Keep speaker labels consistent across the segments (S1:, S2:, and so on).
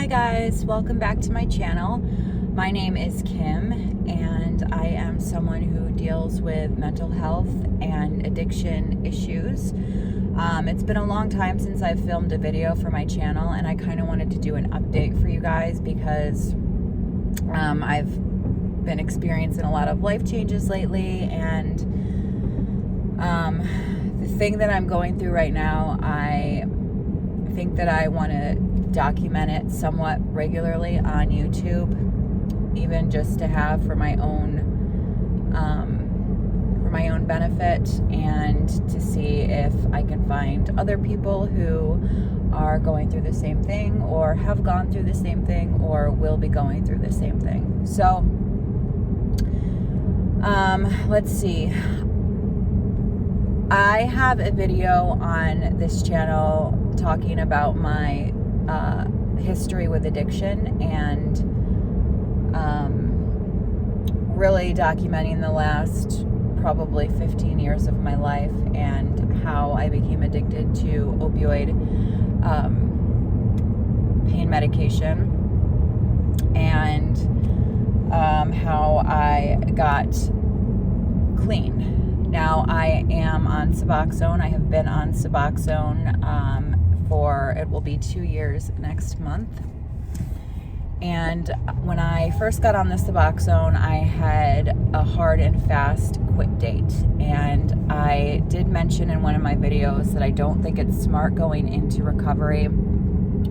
S1: Hi guys, welcome back to my channel. My name is Kim and I am someone who deals with mental health and addiction issues. It's been a long time since I've filmed a video for my channel, and I kind of wanted to do an update for you guys because I've been experiencing a lot of life changes lately, and the thing that I'm going through right now, I think that I want to document it somewhat regularly on YouTube, even just to have for my own benefit, and to see if I can find other people who are going through the same thing, or have gone through the same thing, or will be going through the same thing. So let's see. I have a video on this channel talking about my history with addiction, and really documenting the last probably 15 years of my life and how I became addicted to opioid pain medication, and how I got clean. Now I am on Suboxone. I have been on Suboxone it will be 2 years next month. And when I first got on the Suboxone, I had a hard and fast quit date. And I did mention in one of my videos that I don't think it's smart going into recovery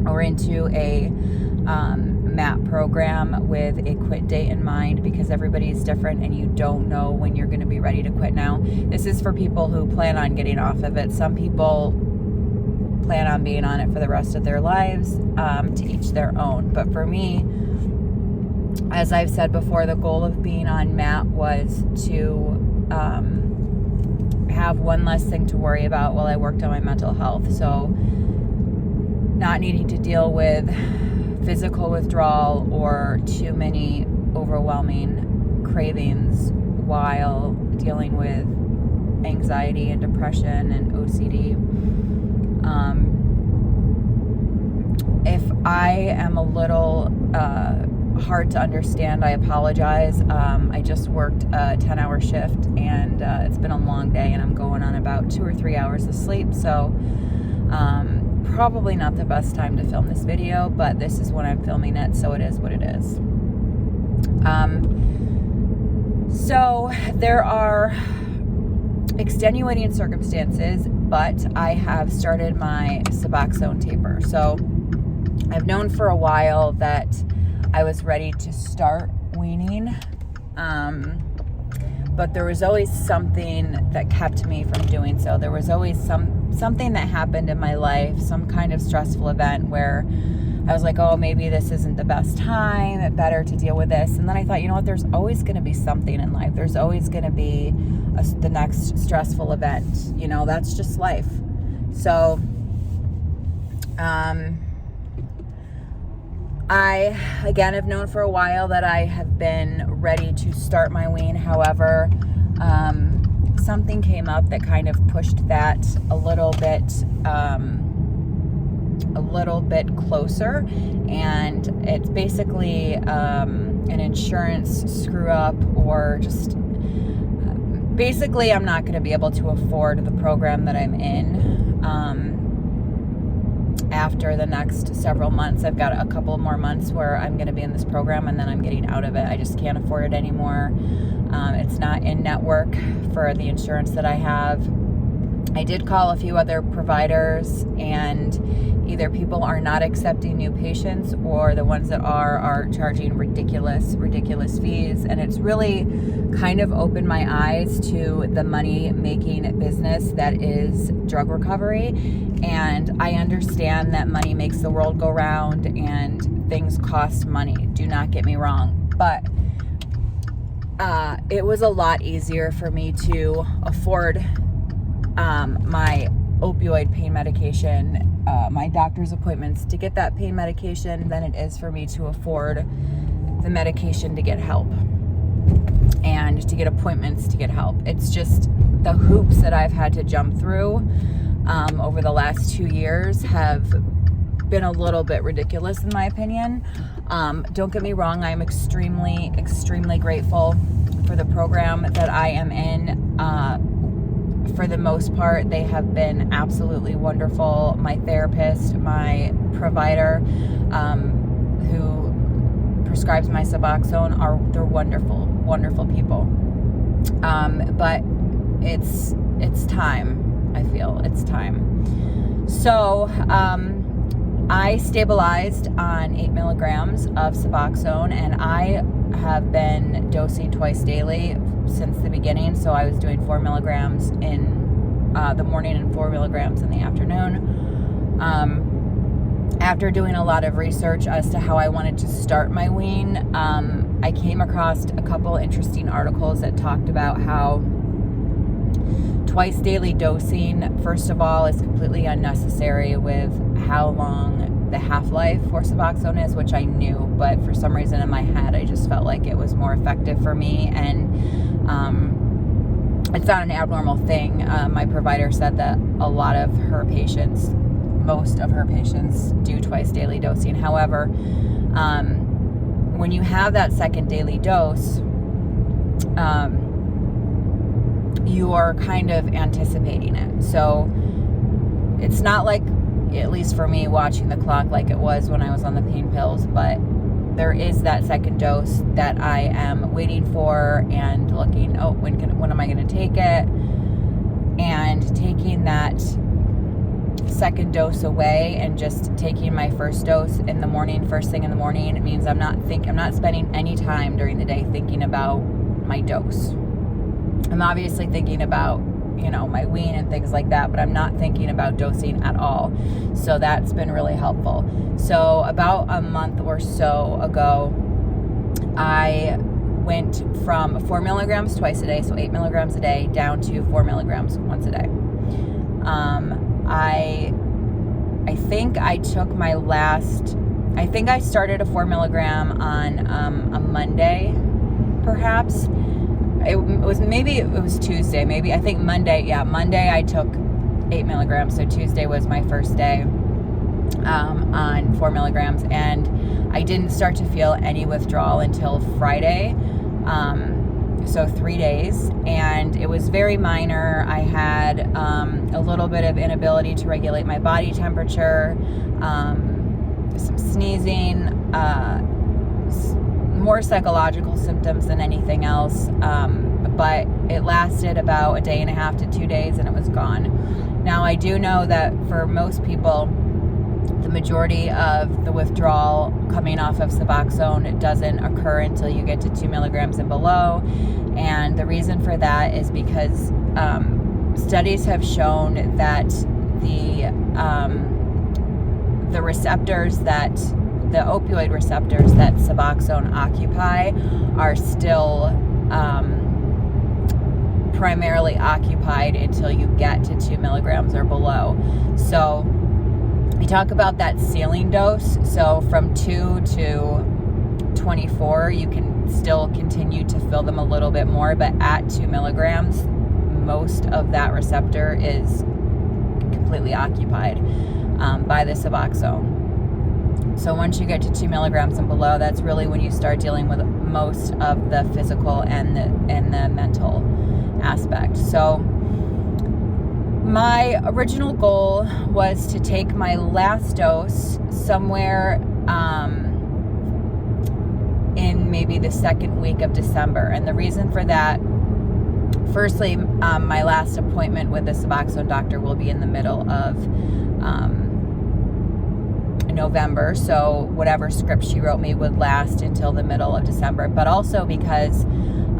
S1: or into a MAP program with a quit date in mind, because everybody's different and you don't know when you're going to be ready to quit. Now, this is for people who plan on getting off of it. Some people plan on being on it for the rest of their lives, to each their own. But for me, as I've said before, the goal of being on MAP was to have one less thing to worry about while I worked on my mental health. So not needing to deal with physical withdrawal or too many overwhelming cravings while dealing with anxiety and depression and OCD. If I am a little hard to understand, I apologize. I just worked a 10-hour shift, and it's been a long day, and I'm going on about 2 or 3 hours of sleep, so probably not the best time to film this video, but this is when I'm filming it, so it is what it is. So there are extenuating circumstances, but I have started my Suboxone taper. So I've known for a while that I was ready to start weaning, but there was always something that kept me from doing so. There was always something that happened in my life, some kind of stressful event where I was like, oh, maybe this isn't the best time, better to deal with this. And then I thought, you know what, there's always going to be something in life. There's always going to be the next stressful event. You know, that's just life. So I, again, have known for a while that I have been ready to start my wean. However, something came up that kind of pushed that a little bit closer, and it's basically an insurance screw up, or just basically I'm not going to be able to afford the program that I'm in after the next several months. I've got a couple more months where I'm going to be in this program, and then I'm getting out of it. I just can't afford it anymore. It's not in network for the insurance that I have. I did call a few other providers, and either people are not accepting new patients, or the ones that are charging ridiculous fees. And it's really kind of opened my eyes to the money-making business that is drug recovery. And I understand that money makes the world go round, and things cost money. Do not get me wrong. But it was a lot easier for me to afford my opioid pain medication, my doctor's appointments to get that pain medication, than it is for me to afford the medication to get help and to get appointments to get help. It's just the hoops that I've had to jump through over the last 2 years have been a little bit ridiculous in my opinion. Don't get me wrong, I'm extremely, extremely grateful for the program that I am in. For the most part, they have been absolutely wonderful. My therapist, my provider, who prescribes my Suboxone, they're wonderful, wonderful people. But it's time. I feel it's time. So, I stabilized on 8 milligrams of Suboxone, and I have been dosing twice daily since the beginning. So I was doing 4 milligrams in the morning and 4 milligrams in the afternoon. After doing a lot of research as to how I wanted to start my wean, I came across a couple interesting articles that talked about how twice daily dosing, first of all, is completely unnecessary with how long the half-life for Suboxone is, which I knew, but for some reason in my head, I just felt like it was more effective for me, and it's not an abnormal thing. My provider said that a lot of her patients, most of her patients, do twice daily dosing. However, when you have that second daily dose, you are kind of anticipating it. So it's not like, at least for me, watching the clock like it was when I was on the pain pills, but there is that second dose that I am waiting for and looking, when am I going to take it? And taking that second dose away and just taking my first dose in the morning, first thing in the morning, it means I'm not spending any time during the day thinking about my dose. I'm obviously thinking about, my wean and things like that, but I'm not thinking about dosing at all. So that's been really helpful. So about a month or so ago, I went from 4 milligrams twice a day, so 8 milligrams a day, down to 4 milligrams once a day. I think I took my last, I think I started a 4 milligram on a Monday, perhaps. It was Tuesday, maybe. I think Monday I took 8 milligrams, so Tuesday was my first day on 4 milligrams, and I didn't start to feel any withdrawal until Friday, so 3 days, and it was very minor. I had a little bit of inability to regulate my body temperature, some sneezing, more psychological symptoms than anything else, but it lasted about a day and a half to 2 days, and it was gone. Now, I do know that for most people, the majority of the withdrawal coming off of Suboxone, it doesn't occur until you get to 2 milligrams and below, and the reason for that is because studies have shown that the receptors that the opioid receptors that Suboxone occupy are still primarily occupied until you get to 2 milligrams or below. So we talk about that ceiling dose. So from 2 to 24, you can still continue to fill them a little bit more, but at 2 milligrams, most of that receptor is completely occupied by the Suboxone. So once you get to 2 milligrams and below, that's really when you start dealing with most of the physical and the mental aspect. So my original goal was to take my last dose somewhere in maybe the second week of December. And the reason for that, firstly, my last appointment with the Suboxone doctor will be in the middle of November, so whatever script she wrote me would last until the middle of December, but also because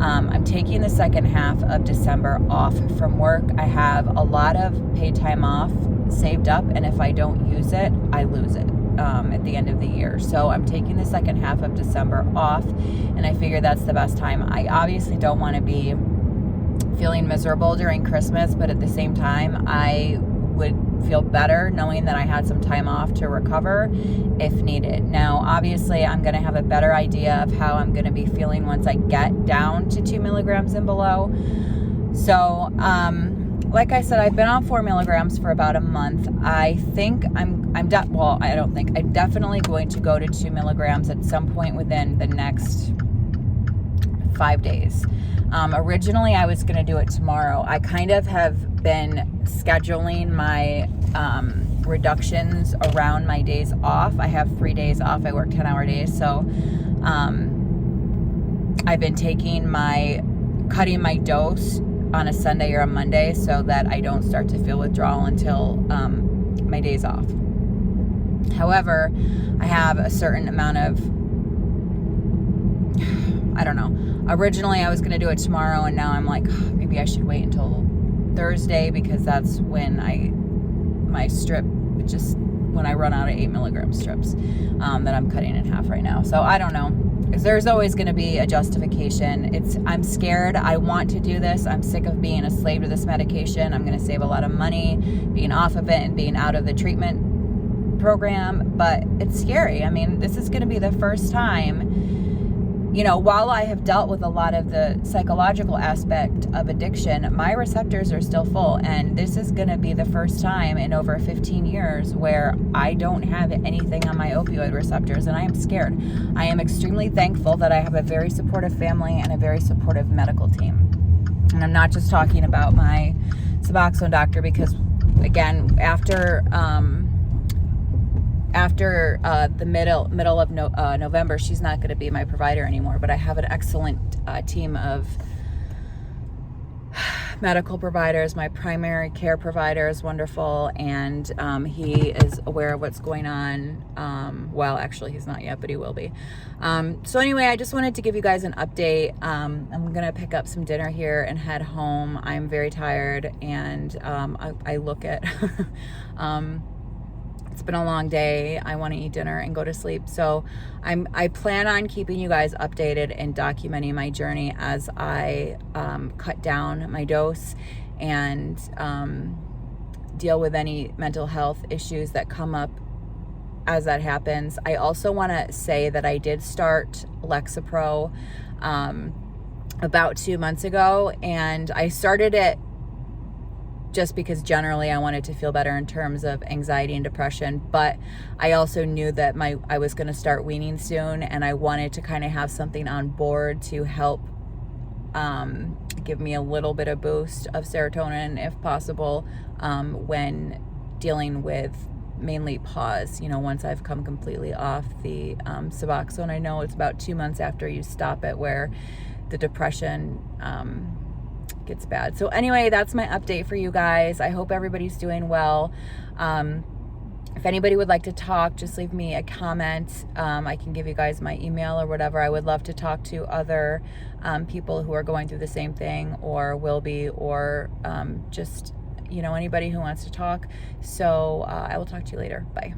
S1: I'm taking the second half of December off from work. I have a lot of paid time off saved up, and if I don't use it, I lose it at the end of the year. So I'm taking the second half of December off, and I figure that's the best time. I obviously don't want to be feeling miserable during Christmas, but at the same time, I would feel better knowing that I had some time off to recover if needed. Now, obviously, I'm going to have a better idea of how I'm going to be feeling once I get down to 2 milligrams and below. So, like I said, I've been on 4 milligrams for about a month. I think I'm definitely going to go to 2 milligrams at some point within the next 5 days. Originally, I was going to do it tomorrow. I kind of have been scheduling my reductions around my days off. I have 3 days off. I work 10-hour days. So I've been cutting my dose on a Sunday or a Monday so that I don't start to feel withdrawal until my days off. However, I have a certain amount of, I don't know. Originally, I was going to do it tomorrow, and now I'm like, maybe I should wait until Thursday, because that's when when I run out of 8 milligram strips that I'm cutting in half right now. So I don't know. There's always going to be a justification. I'm scared. I want to do this. I'm sick of being a slave to this medication. I'm going to save a lot of money being off of it and being out of the treatment program, but it's scary. I mean, this is going to be the first time, while I have dealt with a lot of the psychological aspect of addiction, my receptors are still full, and this is going to be the first time in over 15 years where I don't have anything on my opioid receptors, and I am scared. I am extremely thankful that I have a very supportive family and a very supportive medical team. And I'm not just talking about my Suboxone doctor, because, again, after the middle of November, she's not going to be my provider anymore. But I have an excellent team of medical providers. My primary care provider is wonderful, and he is aware of what's going on. Well, actually, he's not yet, but he will be. So anyway, I just wanted to give you guys an update. I'm going to pick up some dinner here and head home. I'm very tired, and I look at... It's been a long day. I want to eat dinner and go to sleep. So I plan on keeping you guys updated and documenting my journey as I cut down my dose and deal with any mental health issues that come up as that happens. I also want to say that I did start Lexapro about 2 months ago, and I started it just because generally I wanted to feel better in terms of anxiety and depression, but I also knew that I was going to start weaning soon, and I wanted to kind of have something on board to help give me a little bit of boost of serotonin, if possible, when dealing with mainly pause, once I've come completely off the Suboxone. I know it's about 2 months after you stop it where the depression gets bad. So anyway, that's my update for you guys. I hope everybody's doing well. If anybody would like to talk, just leave me a comment. I can give you guys my email or whatever. I would love to talk to other people who are going through the same thing or will be, or just, anybody who wants to talk. So I will talk to you later. Bye.